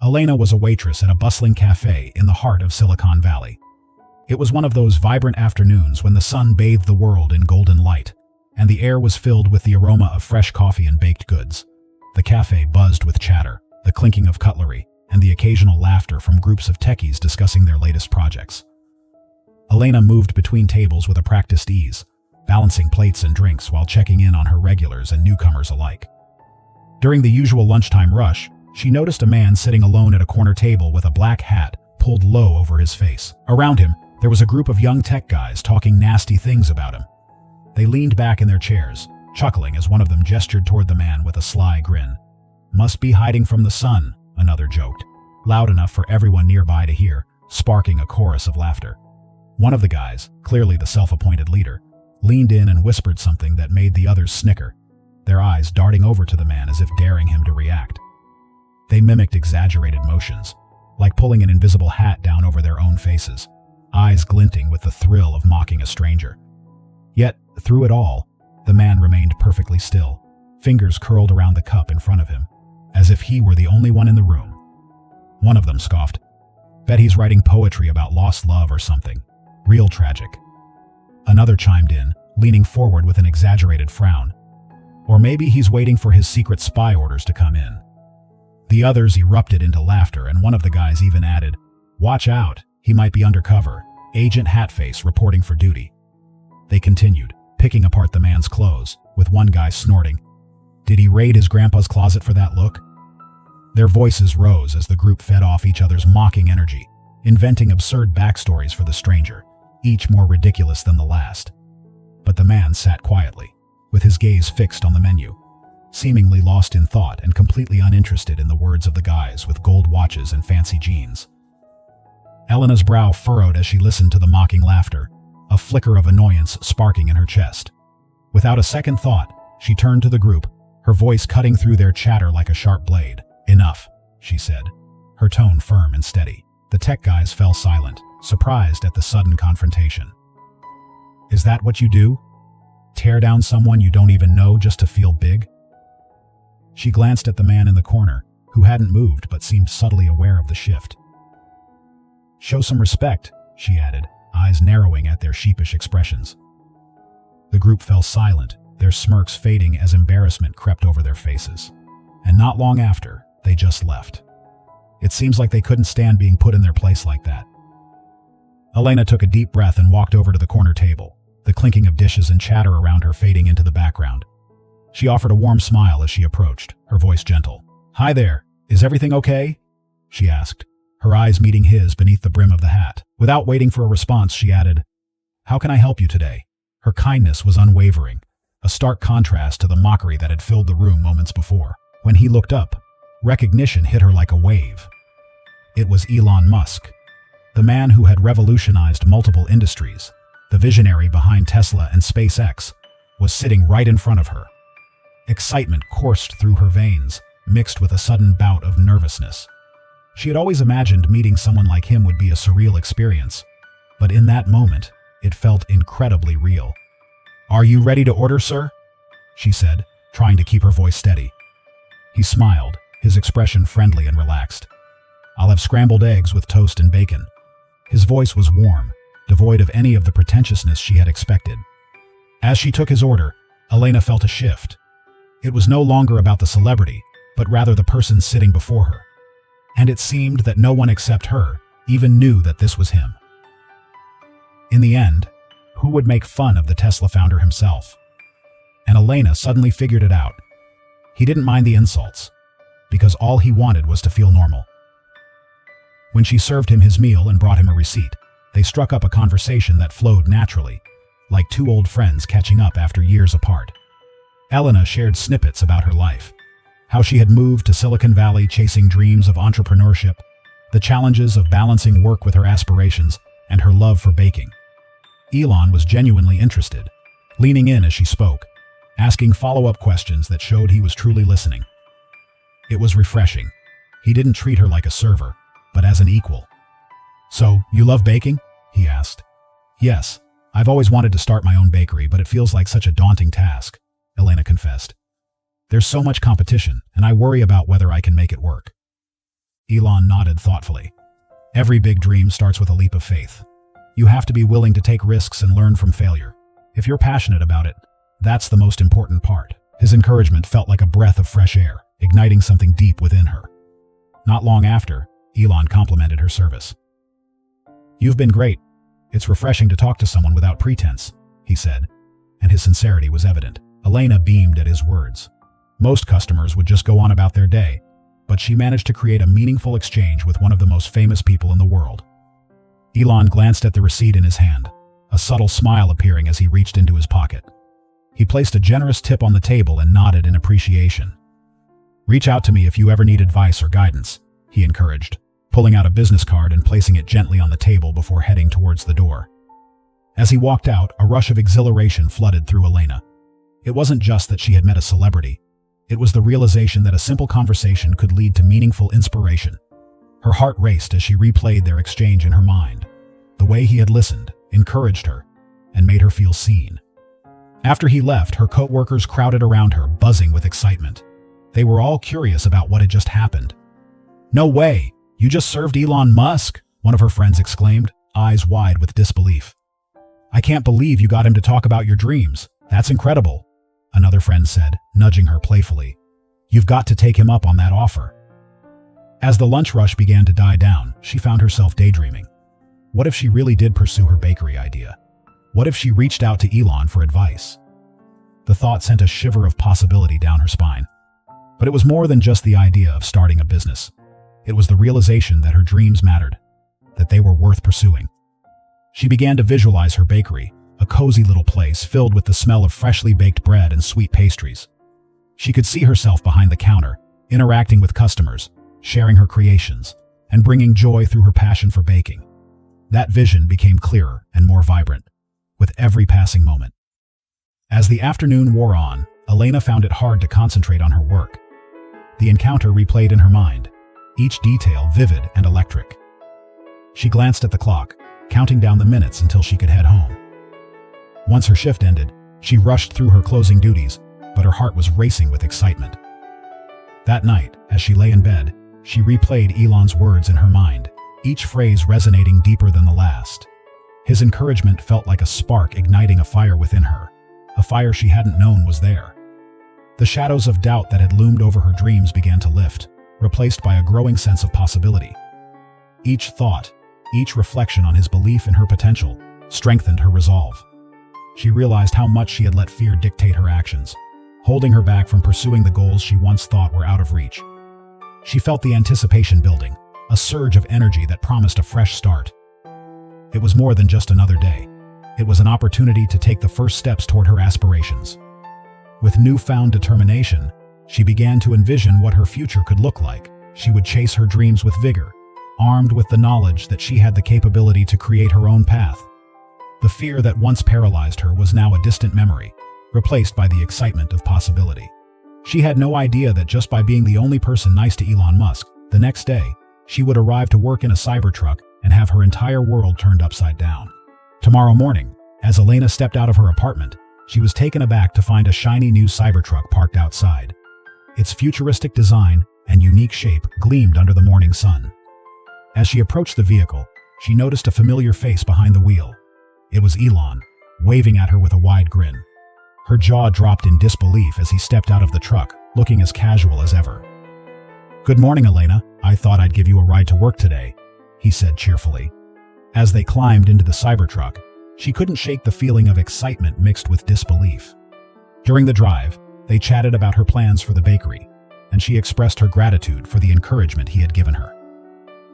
Elena was a waitress at a bustling cafe in the heart of Silicon Valley. It was one of those vibrant afternoons when the sun bathed the world in golden light, and the air was filled with the aroma of fresh coffee and baked goods. The cafe buzzed with chatter, the clinking of cutlery, and the occasional laughter from groups of techies discussing their latest projects. Elena moved between tables with a practiced ease, balancing plates and drinks while checking in on her regulars and newcomers alike. During the usual lunchtime rush, she noticed a man sitting alone at a corner table with a black hat pulled low over his face. Around him, there was a group of young tech guys talking nasty things about him. They leaned back in their chairs, chuckling as one of them gestured toward the man with a sly grin. "Must be hiding from the sun," another joked, loud enough for everyone nearby to hear, sparking a chorus of laughter. One of the guys, clearly the self-appointed leader, leaned in and whispered something that made the others snicker, their eyes darting over to the man as if daring him to react. They mimicked exaggerated motions, like pulling an invisible hat down over their own faces, eyes glinting with the thrill of mocking a stranger. Yet, through it all, the man remained perfectly still, fingers curled around the cup in front of him, as if he were the only one in the room. One of them scoffed. "Bet he's writing poetry about lost love or something. Real tragic." Another chimed in, leaning forward with an exaggerated frown. "Or maybe he's waiting for his secret spy orders to come in." The others erupted into laughter, and one of the guys even added, "Watch out, he might be undercover, Agent Hatface reporting for duty." They continued, picking apart the man's clothes, with one guy snorting, "Did he raid his grandpa's closet for that look?" Their voices rose as the group fed off each other's mocking energy, inventing absurd backstories for the stranger, each more ridiculous than the last. But the man sat quietly, with his gaze fixed on the menu, seemingly lost in thought and completely uninterested in the words of the guys with gold watches and fancy jeans. Elena's brow furrowed as she listened to the mocking laughter, a flicker of annoyance sparking in her chest. Without a second thought, she turned to the group, her voice cutting through their chatter like a sharp blade. "Enough," she said, her tone firm and steady. The tech guys fell silent, surprised at the sudden confrontation. "Is that what you do? Tear down someone you don't even know just to feel big?" She glanced at the man in the corner, who hadn't moved but seemed subtly aware of the shift. "Show some respect," she added, eyes narrowing at their sheepish expressions. The group fell silent, their smirks fading as embarrassment crept over their faces. And not long after, they just left. It seems like they couldn't stand being put in their place like that. Elena took a deep breath and walked over to the corner table, the clinking of dishes and chatter around her fading into the background. She offered a warm smile as she approached, her voice gentle. "Hi there, is everything okay?" she asked, her eyes meeting his beneath the brim of the hat. Without waiting for a response, she added, "How can I help you today?" Her kindness was unwavering, a stark contrast to the mockery that had filled the room moments before. When he looked up, recognition hit her like a wave. It was Elon Musk, the man who had revolutionized multiple industries, the visionary behind Tesla and SpaceX, was sitting right in front of her. Excitement coursed through her veins, mixed with a sudden bout of nervousness. She had always imagined meeting someone like him would be a surreal experience, but in that moment, it felt incredibly real. "Are you ready to order, sir?" she said, trying to keep her voice steady. He smiled, his expression friendly and relaxed. "I'll have scrambled eggs with toast and bacon." His voice was warm, devoid of any of the pretentiousness she had expected. As she took his order, Elena felt a shift. It was no longer about the celebrity, but rather the person sitting before her. And it seemed that no one except her even knew that this was him. In the end, who would make fun of the Tesla founder himself? And Elena suddenly figured it out. He didn't mind the insults, because all he wanted was to feel normal. When she served him his meal and brought him a receipt, they struck up a conversation that flowed naturally, like two old friends catching up after years apart. Elena shared snippets about her life, how she had moved to Silicon Valley chasing dreams of entrepreneurship, the challenges of balancing work with her aspirations, and her love for baking. Elon was genuinely interested, leaning in as she spoke, asking follow-up questions that showed he was truly listening. It was refreshing. He didn't treat her like a server, but as an equal. "So, you love baking?" he asked. "Yes, I've always wanted to start my own bakery, but it feels like such a daunting task," Elena confessed. "There's so much competition, and I worry about whether I can make it work." Elon nodded thoughtfully. Every big dream starts with a leap of faith. You have to be willing to take risks and learn from failure. If you're passionate about it, that's the most important part. His encouragement felt like a breath of fresh air, igniting something deep within her. Not long after, Elon complimented her service. "You've been great. It's refreshing to talk to someone without pretense," he said, and his sincerity was evident. Elena beamed at his words. Most customers would just go on about their day, but she managed to create a meaningful exchange with one of the most famous people in the world. Elon glanced at the receipt in his hand, a subtle smile appearing as he reached into his pocket. He placed a generous tip on the table and nodded in appreciation. "Reach out to me if you ever need advice or guidance," he encouraged, pulling out a business card and placing it gently on the table before heading towards the door. As he walked out, a rush of exhilaration flooded through Elena. It wasn't just that she had met a celebrity. It was the realization that a simple conversation could lead to meaningful inspiration. Her heart raced as she replayed their exchange in her mind. The way he had listened, encouraged her, and made her feel seen. After he left, her co-workers crowded around her, buzzing with excitement. They were all curious about what had just happened. "No way! You just served Elon Musk!" one of her friends exclaimed, eyes wide with disbelief. "I can't believe you got him to talk about your dreams. That's incredible," another friend said, nudging her playfully. "You've got to take him up on that offer." As the lunch rush began to die down, she found herself daydreaming. What if she really did pursue her bakery idea? What if she reached out to Elon for advice? The thought sent a shiver of possibility down her spine. But it was more than just the idea of starting a business. It was the realization that her dreams mattered, that they were worth pursuing. She began to visualize her bakery, a cozy little place filled with the smell of freshly baked bread and sweet pastries. She could see herself behind the counter, interacting with customers, sharing her creations, and bringing joy through her passion for baking. That vision became clearer and more vibrant, with every passing moment. As the afternoon wore on, Elena found it hard to concentrate on her work. The encounter replayed in her mind, each detail vivid and electric. She glanced at the clock, counting down the minutes until she could head home. Once her shift ended, she rushed through her closing duties, but her heart was racing with excitement. That night, as she lay in bed, she replayed Elon's words in her mind, each phrase resonating deeper than the last. His encouragement felt like a spark igniting a fire within her, a fire she hadn't known was there. The shadows of doubt that had loomed over her dreams began to lift, replaced by a growing sense of possibility. Each thought, each reflection on his belief in her potential, strengthened her resolve. She realized how much she had let fear dictate her actions, holding her back from pursuing the goals she once thought were out of reach. She felt the anticipation building, a surge of energy that promised a fresh start. It was more than just another day. It was an opportunity to take the first steps toward her aspirations. With newfound determination, she began to envision what her future could look like. She would chase her dreams with vigor, armed with the knowledge that she had the capability to create her own path. The fear that once paralyzed her was now a distant memory, replaced by the excitement of possibility. She had no idea that just by being the only person nice to Elon Musk, the next day, she would arrive to work in a Cybertruck and have her entire world turned upside down. Tomorrow morning, as Elena stepped out of her apartment, she was taken aback to find a shiny new Cybertruck parked outside. Its futuristic design and unique shape gleamed under the morning sun. As she approached the vehicle, she noticed a familiar face behind the wheel. It was Elon, waving at her with a wide grin. Her jaw dropped in disbelief as he stepped out of the truck, looking as casual as ever. "Good morning, Elena. I thought I'd give you a ride to work today," he said cheerfully. As they climbed into the Cybertruck, she couldn't shake the feeling of excitement mixed with disbelief. During the drive, they chatted about her plans for the bakery, and she expressed her gratitude for the encouragement he had given her.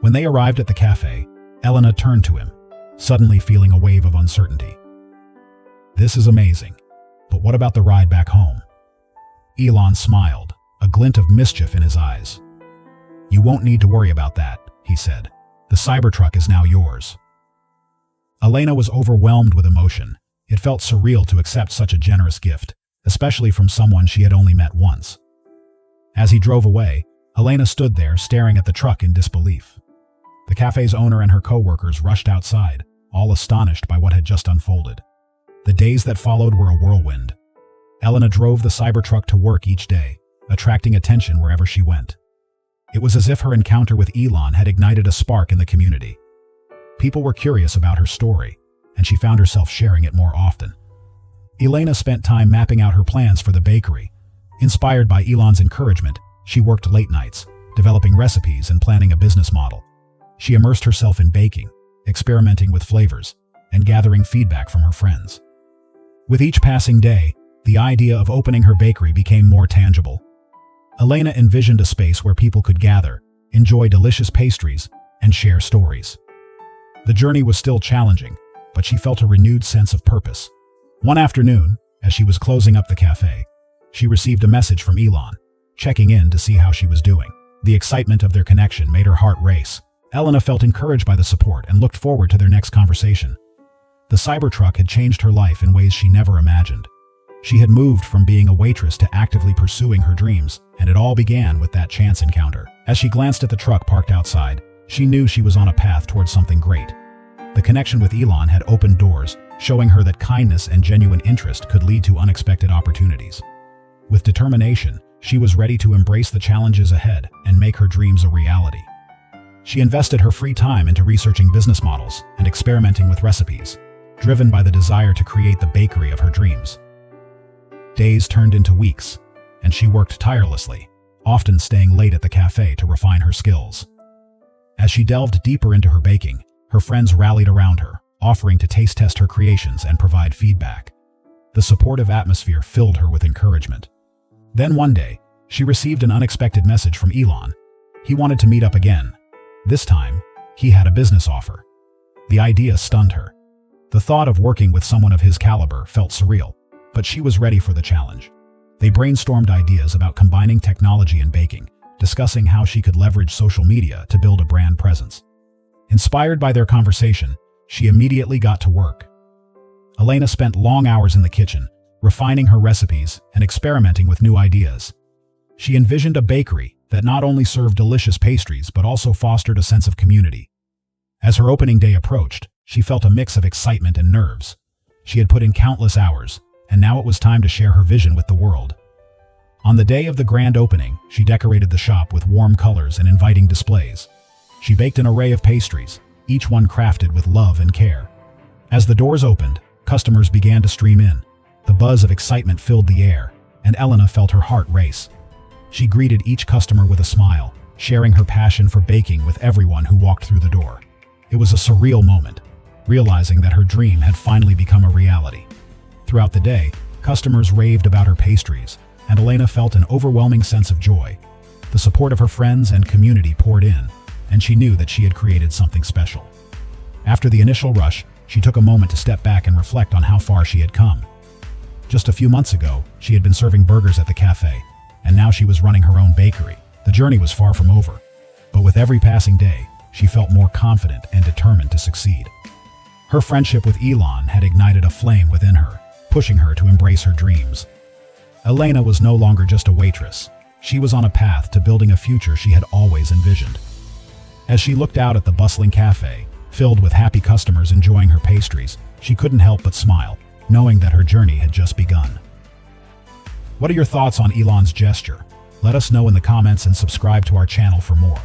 When they arrived at the cafe, Elena turned to him, suddenly feeling a wave of uncertainty. "This is amazing, but what about the ride back home?" Elon smiled, a glint of mischief in his eyes. "You won't need to worry about that," he said. "The Cybertruck is now yours." Elena was overwhelmed with emotion. It felt surreal to accept such a generous gift, especially from someone she had only met once. As he drove away, Elena stood there staring at the truck in disbelief. The cafe's owner and her co-workers rushed outside, all astonished by what had just unfolded. The days that followed were a whirlwind. Elena drove the Cybertruck to work each day, attracting attention wherever she went. It was as if her encounter with Elon had ignited a spark in the community. People were curious about her story, and she found herself sharing it more often. Elena spent time mapping out her plans for the bakery. Inspired by Elon's encouragement, she worked late nights, developing recipes and planning a business model. She immersed herself in baking, experimenting with flavors, and gathering feedback from her friends. With each passing day, the idea of opening her bakery became more tangible. Elena envisioned a space where people could gather, enjoy delicious pastries, and share stories. The journey was still challenging, but she felt a renewed sense of purpose. One afternoon, as she was closing up the cafe, she received a message from Elon, checking in to see how she was doing. The excitement of their connection made her heart race. Elena felt encouraged by the support and looked forward to their next conversation. The Cybertruck had changed her life in ways she never imagined. She had moved from being a waitress to actively pursuing her dreams, and it all began with that chance encounter. As she glanced at the truck parked outside, she knew she was on a path towards something great. The connection with Elon had opened doors, showing her that kindness and genuine interest could lead to unexpected opportunities. With determination, she was ready to embrace the challenges ahead and make her dreams a reality. She invested her free time into researching business models and experimenting with recipes, driven by the desire to create the bakery of her dreams. Days turned into weeks, and she worked tirelessly, often staying late at the cafe to refine her skills. As she delved deeper into her baking, her friends rallied around her, offering to taste test her creations and provide feedback. The supportive atmosphere filled her with encouragement. Then one day, she received an unexpected message from Elon. He wanted to meet up again. This time, he had a business offer. The idea stunned her. The thought of working with someone of his caliber felt surreal, but she was ready for the challenge. They brainstormed ideas about combining technology and baking, discussing how she could leverage social media to build a brand presence. Inspired by their conversation, she immediately got to work. Elena spent long hours in the kitchen, refining her recipes and experimenting with new ideas. She envisioned a bakery that not only served delicious pastries but also fostered a sense of community. As her opening day approached, she felt a mix of excitement and nerves. She had put in countless hours, and now it was time to share her vision with the world. On the day of the grand opening, she decorated the shop with warm colors and inviting displays. She baked an array of pastries, each one crafted with love and care. As the doors opened, customers began to stream in. The buzz of excitement filled the air, and Elena felt her heart race. She greeted each customer with a smile, sharing her passion for baking with everyone who walked through the door. It was a surreal moment, realizing that her dream had finally become a reality. Throughout the day, customers raved about her pastries, and Elena felt an overwhelming sense of joy. The support of her friends and community poured in, and she knew that she had created something special. After the initial rush, she took a moment to step back and reflect on how far she had come. Just a few months ago, she had been serving burgers at the cafe, and now she was running her own bakery. The journey was far from over, but with every passing day, she felt more confident and determined to succeed. Her friendship with Elon had ignited a flame within her, pushing her to embrace her dreams. Elena was no longer just a waitress. She was on a path to building a future she had always envisioned. As she looked out at the bustling cafe, filled with happy customers enjoying her pastries, she couldn't help but smile, knowing that her journey had just begun. What are your thoughts on Elon's gesture? Let us know in the comments and subscribe to our channel for more.